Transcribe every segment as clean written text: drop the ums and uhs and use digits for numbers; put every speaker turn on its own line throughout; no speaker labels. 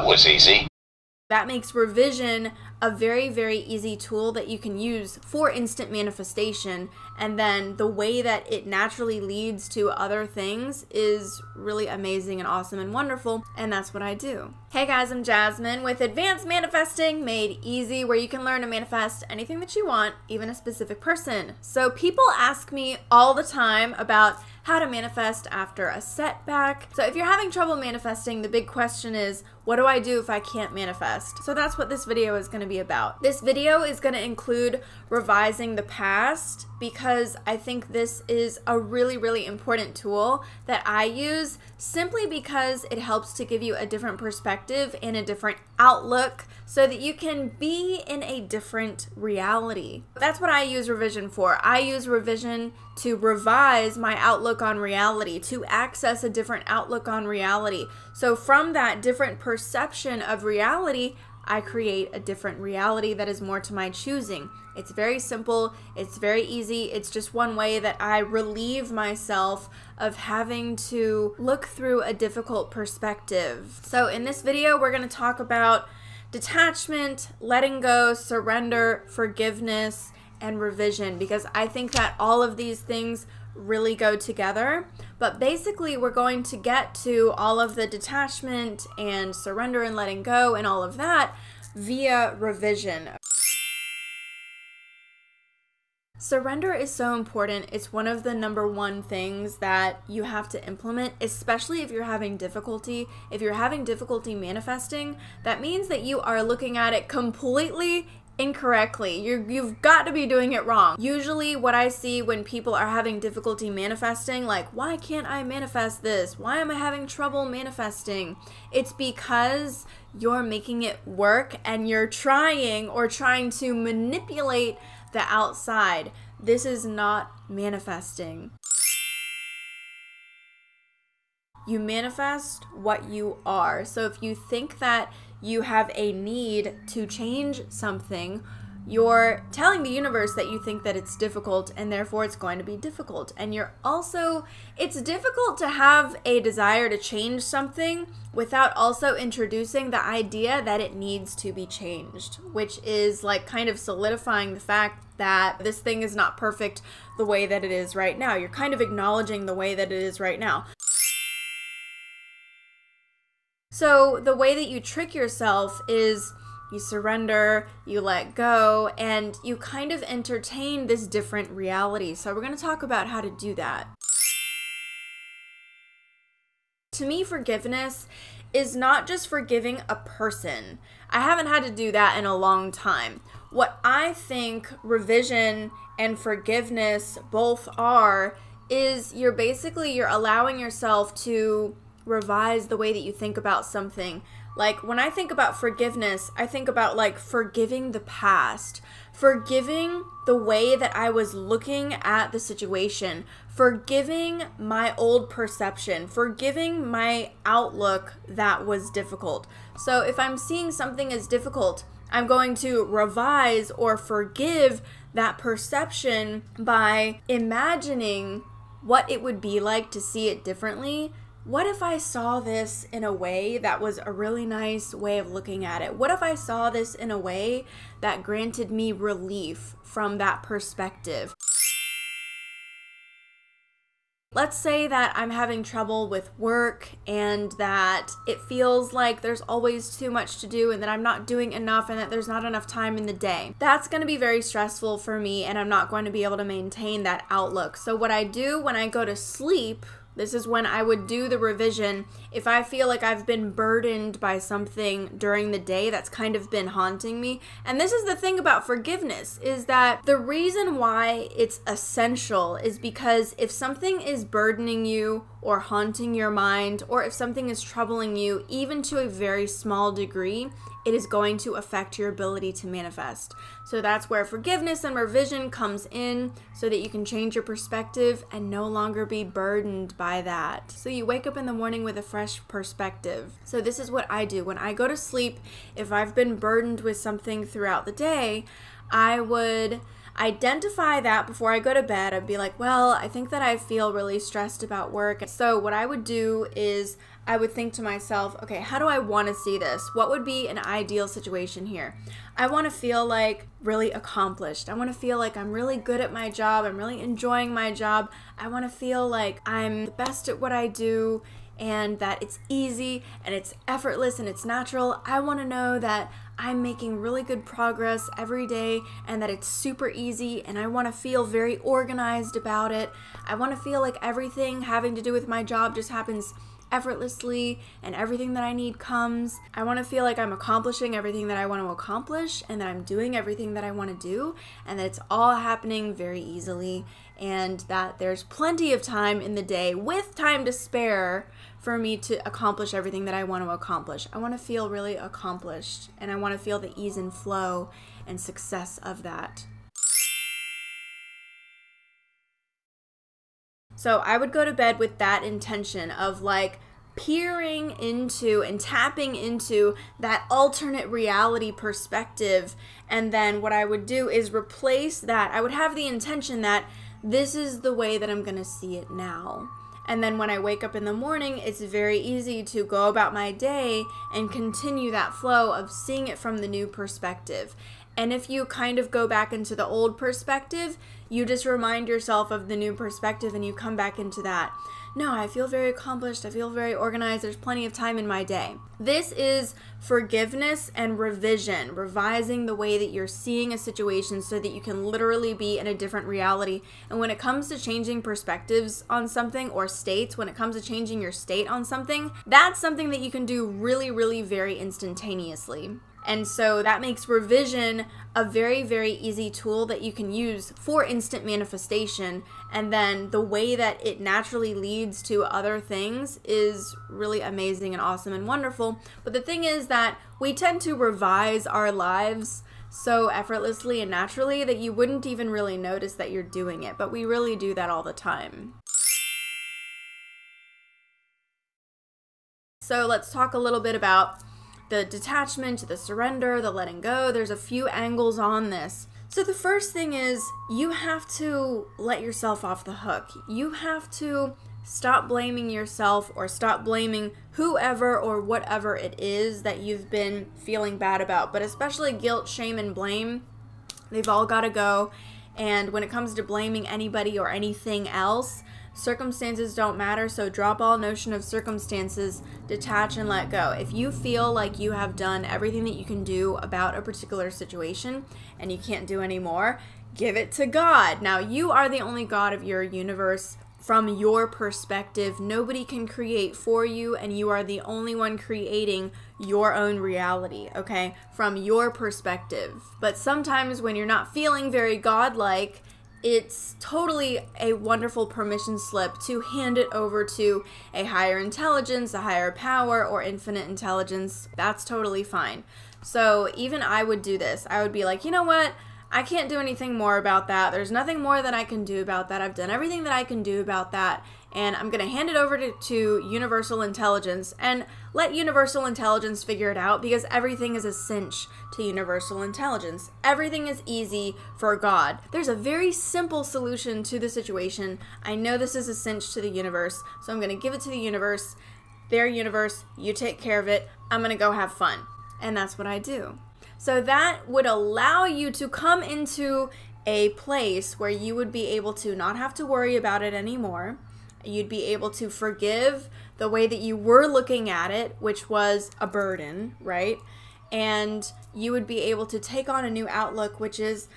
that was easy.
That makes revision a very, very easy tool that you can use for instant manifestation. And then the way that it naturally leads to other things is really amazing and awesome and wonderful. And that's what I do. Hey guys, I'm Jasmine with Advanced Manifesting Made Easy, where you can learn to manifest anything that you want, even a specific person. So people ask me all the time about how to manifest after a setback. So if you're having trouble manifesting, the big question is, what do I do if I can't manifest? So that's what this video is going to be about. This video is going to include revising the past, because I think this is a really, really important tool that I use simply because it helps to give you a different perspective and a different outlook so that you can be in a different reality. That's what I use revision for. I use revision to revise my outlook on reality, to access a different outlook on reality. So from that different perception of reality, I create a different reality that is more to my choosing. It's very simple, it's very easy, it's just one way that I relieve myself of having to look through a difficult perspective. So in this video, we're going to talk about detachment, letting go, surrender, forgiveness, and revision, because I think that all of these things really go together. But basically, we're going to get to all of the detachment and surrender and letting go and all of that via revision. Surrender is so important. It's one of the #1 things that you have to implement, especially if you're having difficulty. If you're having difficulty manifesting, that means that you are looking at it completely incorrectly. You've got to be doing it wrong. Usually what I see when people are having difficulty manifesting, like, why can't I manifest this? Why am I having trouble manifesting? It's because you're making it work and you're trying to manipulate the outside. This is not manifesting. You manifest what you are. So if you think that you have a need to change something, you're telling the universe that you think that it's difficult, and therefore it's going to be difficult. And it's difficult to have a desire to change something without also introducing the idea that it needs to be changed, which is like kind of solidifying the fact that this thing is not perfect the way that it is right now. You're kind of acknowledging the way that it is right now. So the way that you trick yourself is you surrender, you let go, and you kind of entertain this different reality. So we're going to talk about how to do that. To me, forgiveness is not just forgiving a person. I haven't had to do that in a long time. What I think revision and forgiveness both are is you're allowing yourself to revise the way that you think about something. Like when I think about forgiveness, I think about like forgiving the past, forgiving the way that I was looking at the situation, forgiving my old perception, forgiving my outlook that was difficult. So if I'm seeing something as difficult, I'm going to revise or forgive that perception by imagining what it would be like to see it differently. What if I saw this in a way that was a really nice way of looking at it? What if I saw this in a way that granted me relief from that perspective? Let's say that I'm having trouble with work and that it feels like there's always too much to do and that I'm not doing enough and that there's not enough time in the day. That's going to be very stressful for me, and I'm not going to be able to maintain that outlook. So what I do when I go to sleep, this is when I would do the revision. If I feel like I've been burdened by something during the day that's kind of been haunting me. And this is the thing about forgiveness, is that the reason why it's essential is because if something is burdening you or haunting your mind, or if something is troubling you, even to a very small degree, it is going to affect your ability to manifest. So that's where forgiveness and revision comes in, so that you can change your perspective and no longer be burdened by that. So you wake up in the morning with a fresh perspective. So this is what I do. When I go to sleep, if I've been burdened with something throughout the day, I identify that before I go to bed. I'd be like, well, I think that I feel really stressed about work. So what I would do is I would think to myself, okay, how do I want to see this? What would be an ideal situation here? I want to feel like really accomplished. I want to feel like I'm really good at my job. I'm really enjoying my job. I want to feel like I'm the best at what I do and that it's easy and it's effortless and it's natural. I want to know that I'm making really good progress every day and that it's super easy, and I want to feel very organized about it. I want to feel like everything having to do with my job just happens effortlessly and everything that I need comes. I want to feel like I'm accomplishing everything that I want to accomplish and that I'm doing everything that I want to do and that it's all happening very easily and that there's plenty of time in the day with time to spare for me to accomplish everything that I want to accomplish. I want to feel really accomplished and I want to feel the ease and flow and success of that. So I would go to bed with that intention of like peering into and tapping into that alternate reality perspective. And then what I would do is replace that. I would have the intention that this is the way that I'm going to see it now. And then when I wake up in the morning, it's very easy to go about my day and continue that flow of seeing it from the new perspective. And if you kind of go back into the old perspective, you just remind yourself of the new perspective and you come back into that. No, I feel very accomplished. I feel very organized. There's plenty of time in my day. This is forgiveness and revision, revising the way that you're seeing a situation so that you can literally be in a different reality. And when it comes to changing perspectives on something or states, when it comes to changing your state on something, that's something that you can do really, really very instantaneously. And so that makes revision a very, very easy tool that you can use for instant manifestation. And then the way that it naturally leads to other things is really amazing and awesome and wonderful. But the thing is that we tend to revise our lives so effortlessly and naturally that you wouldn't even really notice that you're doing it. But we really do that all the time. So let's talk a little bit about the detachment, the surrender, the letting go. There's a few angles on this. So the first thing is you have to let yourself off the hook. You have to stop blaming yourself or stop blaming whoever or whatever it is that you've been feeling bad about. But especially guilt, shame, and blame, they've all got to go. And when it comes to blaming anybody or anything else, circumstances don't matter, so drop all notion of circumstances, detach and let go. If you feel like you have done everything that you can do about a particular situation and you can't do any more, give it to God. Now, you are the only God of your universe. From your perspective, nobody can create for you, and you are the only one creating your own reality, okay? From your perspective. But sometimes when you're not feeling very godlike, it's totally a wonderful permission slip to hand it over to a higher intelligence, a higher power, or infinite intelligence. That's totally fine. So even I would do this. I would be like, you know what? I can't do anything more about that. There's nothing more that I can do about that. I've done everything that I can do about that. And I'm going to hand it over to universal intelligence and let universal intelligence figure it out, because everything is a cinch to universal intelligence. Everything is easy for God. There's a very simple solution to the situation. I know this is a cinch to the universe, so I'm going to give it to the universe. Their universe, you take care of it. I'm going to go have fun. And that's what I do. So that would allow you to come into a place where you would be able to not have to worry about it anymore. You'd be able to forgive the way that you were looking at it, which was a burden, right? And you would be able to take on a new outlook, which is,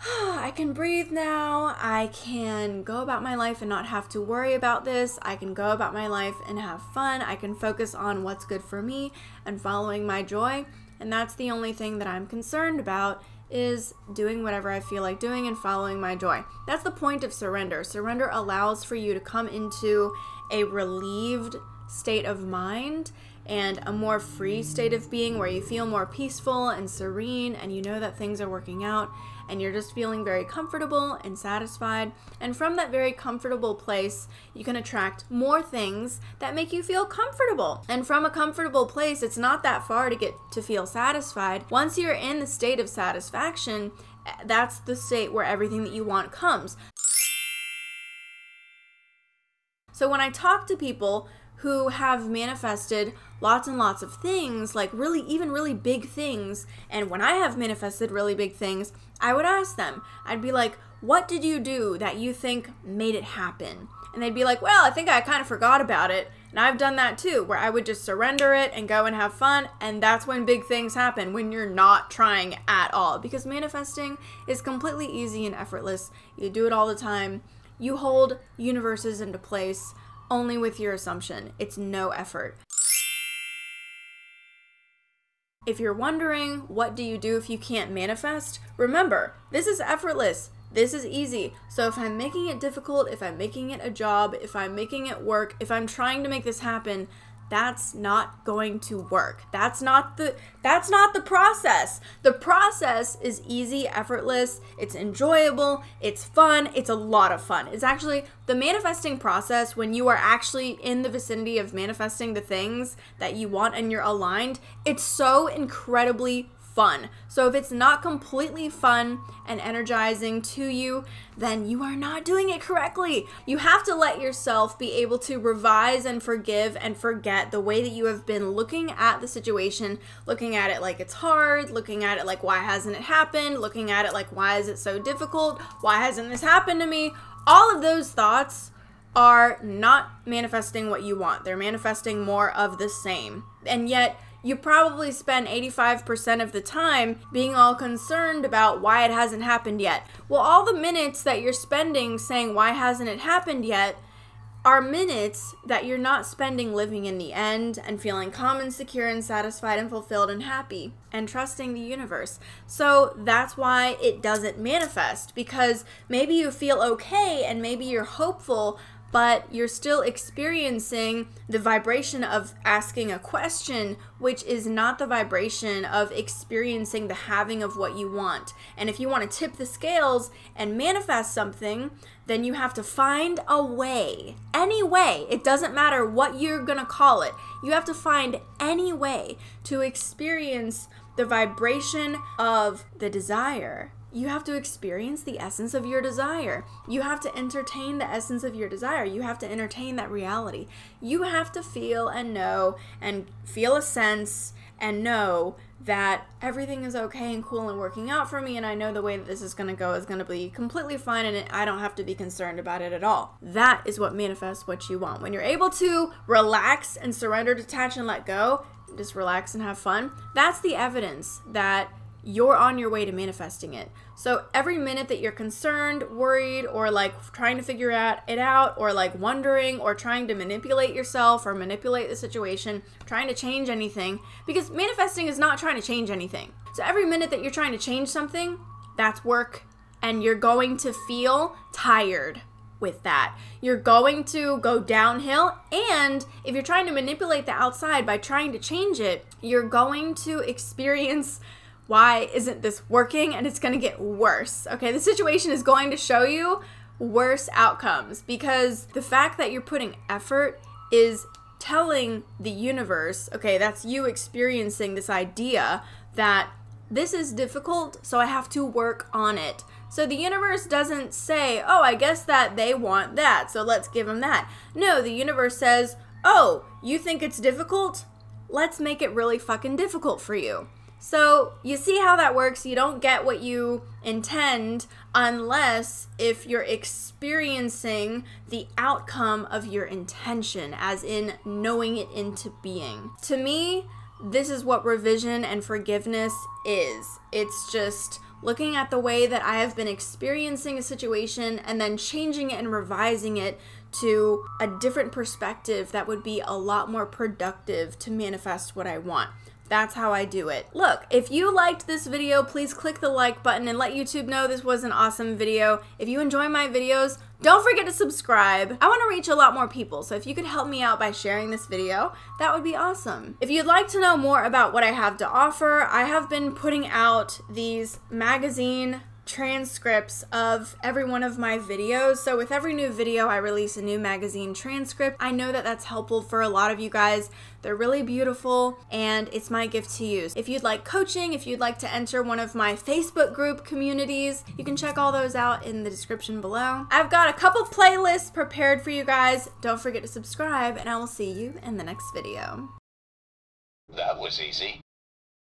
I can breathe now. I can go about my life and not have to worry about this. I can go about my life and have fun. I can focus on what's good for me and following my joy. And that's the only thing that I'm concerned about, is doing whatever I feel like doing and following my joy. That's the point of surrender. Surrender allows for you to come into a relieved state of mind and a more free state of being where you feel more peaceful and serene, and you know that things are working out and you're just feeling very comfortable and satisfied. And from that very comfortable place, you can attract more things that make you feel comfortable. And from a comfortable place, it's not that far to get to feel satisfied. Once you're in the state of satisfaction, That's the state where everything that you want comes. So when I talk to people who have manifested lots and lots of things, like even really big things, and when I have manifested really big things, I would ask them, I'd be like, what did you do that you think made it happen? And they'd be like, well, I think I kind of forgot about it. And I've done that too, where I would just surrender it and go and have fun. And that's when big things happen, when you're not trying at all. Because manifesting is completely easy and effortless. You do it all the time. You hold universes into place only with your assumption. It's no effort. If you're wondering, what do you do if you can't manifest? Remember, this is effortless. This is easy. So if I'm making it difficult, if I'm making it a job, if I'm making it work, if I'm trying to make this happen, that's not going to work. That's not the process. The process is easy, effortless, it's enjoyable, it's fun, it's a lot of fun. It's actually the manifesting process, when you are actually in the vicinity of manifesting the things that you want and you're aligned, it's so incredibly fun. So if it's not completely fun and energizing to you, then you are not doing it correctly. You have to let yourself be able to revise and forgive and forget the way that you have been looking at the situation, looking at it like it's hard, looking at it like, why hasn't it happened? Looking at it like, why is it so difficult? Why hasn't this happened to me? All of those thoughts are not manifesting what you want. They're manifesting more of the same. And yet, you probably spend 85% of the time being all concerned about why it hasn't happened yet. Well, all the minutes that you're spending saying, why hasn't it happened yet, are minutes that you're not spending living in the end and feeling calm and secure and satisfied and fulfilled and happy and trusting the universe. So that's why it doesn't manifest, because maybe you feel okay and maybe you're hopeful, but you're still experiencing the vibration of asking a question, which is not the vibration of experiencing the having of what you want. And if you want to tip the scales and manifest something, then you have to find a way, any way. It doesn't matter what you're gonna call it. You have to find any way to experience the vibration of the desire. You have to experience the essence of your desire. You have to entertain the essence of your desire. You have to entertain that reality. You have to feel and know and feel a sense and know that everything is okay and cool and working out for me, and I know the way that this is going to go is going to be completely fine, and I don't have to be concerned about it at all. That is what manifests what you want. When you're able to relax and surrender, detach, and let go, just relax and have fun, that's the evidence that you're on your way to manifesting it. So every minute that you're concerned, worried, or like trying to figure it out, or like wondering, or trying to manipulate yourself or manipulate the situation, trying to change anything, because manifesting is not trying to change anything. So every minute that you're trying to change something, that's work, and you're going to feel tired with that. You're going to go downhill, and if you're trying to manipulate the outside by trying to change it, you're going to experience, why isn't this working? And it's going to get worse. Okay, the situation is going to show you worse outcomes, because the fact that you're putting effort is telling the universe, okay, that's you experiencing this idea that this is difficult, so I have to work on it. So the universe doesn't say, oh, I guess that they want that, so let's give them that. No, the universe says, oh, you think it's difficult? Let's make it really fucking difficult for you. So you see how that works. You don't get what you intend unless if you're experiencing the outcome of your intention, as in knowing it into being. To me, this is what revision and forgiveness is. It's just looking at the way that I have been experiencing a situation and then changing it and revising it to a different perspective that would be a lot more productive to manifest what I want. That's how I do it. Look, if you liked this video, please click the like button and let YouTube know this was an awesome video. If you enjoy my videos, don't forget to subscribe. I want to reach a lot more people, so if you could help me out by sharing this video, that would be awesome. If you'd like to know more about what I have to offer, I have been putting out these magazine transcripts of every one of my videos. So with every new video, I release a new magazine transcript. I know that that's helpful for a lot of you guys. They're really beautiful, and it's my gift to you. If you'd like coaching, if you'd like to enter one of my Facebook group communities, you can check all those out in the description below. I've got a couple playlists prepared for you guys. Don't forget to subscribe, and I will see you in the next video.
That was easy.